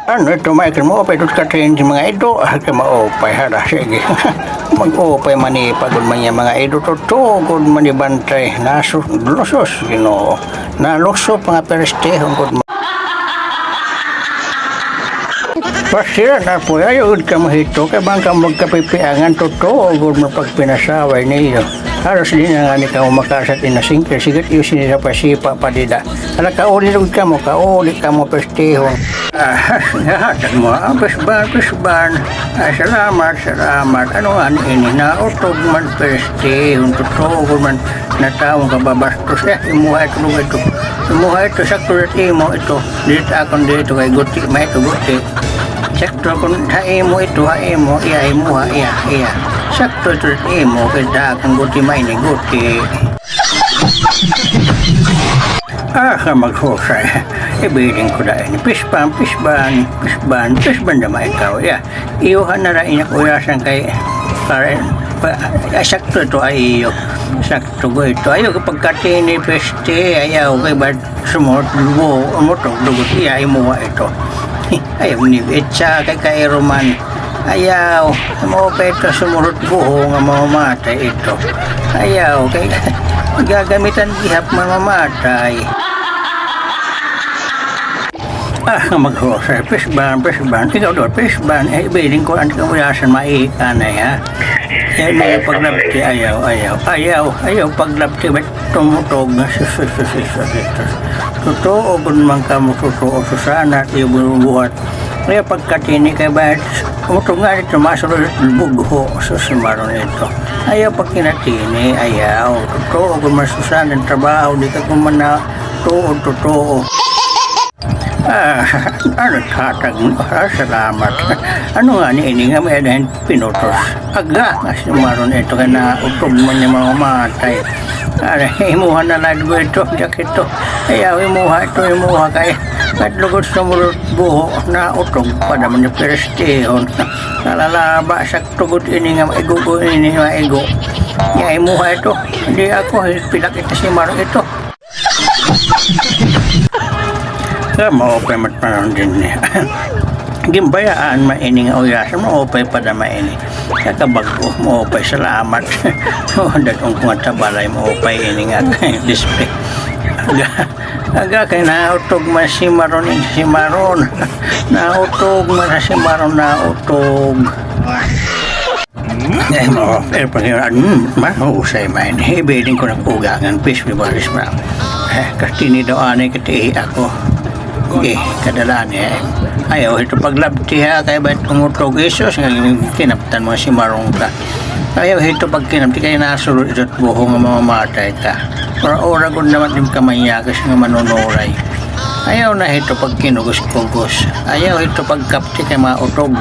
Ano ito, Michael? Maupay doon ka train sa mga ido. Ka maupay, hara. Sige. Mag-upay mani pagod man yung mga ido. Tutugod man yung bantay. Lusos, naluso pa nga perestehong good man. Pasira na po, ayod ka mahito. Kaya bang ka magkapipiangan. Tutugod mo pag pinasaway niyo. Halos din na nga ni ka umakasat inasingkir. Sigat iyo sinisa pasipa padida. Alam ka ulit ka mo pestihong. Nahatag mo, pesban. Salamat. Ano nga ini na utog man pestihong. Tutugod man na taong kababastos. Imuha ito. Imuha ito, sakto ito imo ito. Dito akong dito kay guti, may ito guti. Sakto kung haimo ito, iya. Sakto ito imo, kaya akong guti may ni guti. Maghusay. Ibiling ko dahil ni pisban naman ikaw, iya. Iyuhan na rin niya kuyasan kay sakto ito ay iyo. Sakto ko ito. Ayaw kapag katini peste, ayaw kay ba't sumot umutog dugot iya imuha ito. Ayaw ni Betsa kay Roman. Ayaw, mo pa ito sumurot buho nga mamamatay ito. Ayaw, kay gagamitan gihap mamamatay. Maghusay, pisban. Ikaw doon, pisban. Ibiling ko ang kamuyasan maihika na ya. May paglabti, ayaw paglabti, ba't tumutog na totoo, kung man ka mo totoo, susana at iyo buhat. Kaya pagkatini kay ba't tumutog nga ito, masunod at bugho, susimaron ito. Ayaw pag kinatini, ayaw, totoo, kung masusana ang trabaho, di ka kumana, totoo. Ano tatag mo? Salamat. Ano nga ni ini nga may adahin pinutos. Aga, kasi maron ito ka na utog mo niya mga matay. Imuha na lang ito, jak ito. Ayaw, imuha kay. At lugod sa mulot buho na utog pa naman yung perestehon. Nalalaba sa tugot ini nga maigo. Imuha ito. Hindi ako, pilak ito si maron ito. Maupay matmanon din niya. Gimbayaan maining uyasa, maupay pa na maini. Kakabago, maupay salamat. Datong kung tabalay, maupay ini nga display. Aga kay nautog man si Maron. Nautog man si Maron, nautog. Mahusay man. Hibiling ko na pugangan, peace with Boris Brown. Katini daw anay kati ako. Kadalaan ayaw ito paglabti ha, kaya ba't umutog isos nga kinaptan mo si Marong ka. Ayaw ito pag kinapti kaya nasulod ito at buho nga mamamatay ka. Ora ko naman yung kamanyakas nga manunuray. Ayaw na ito pag kinugos-kugos. Ayaw ito pag kapti kaya mautog.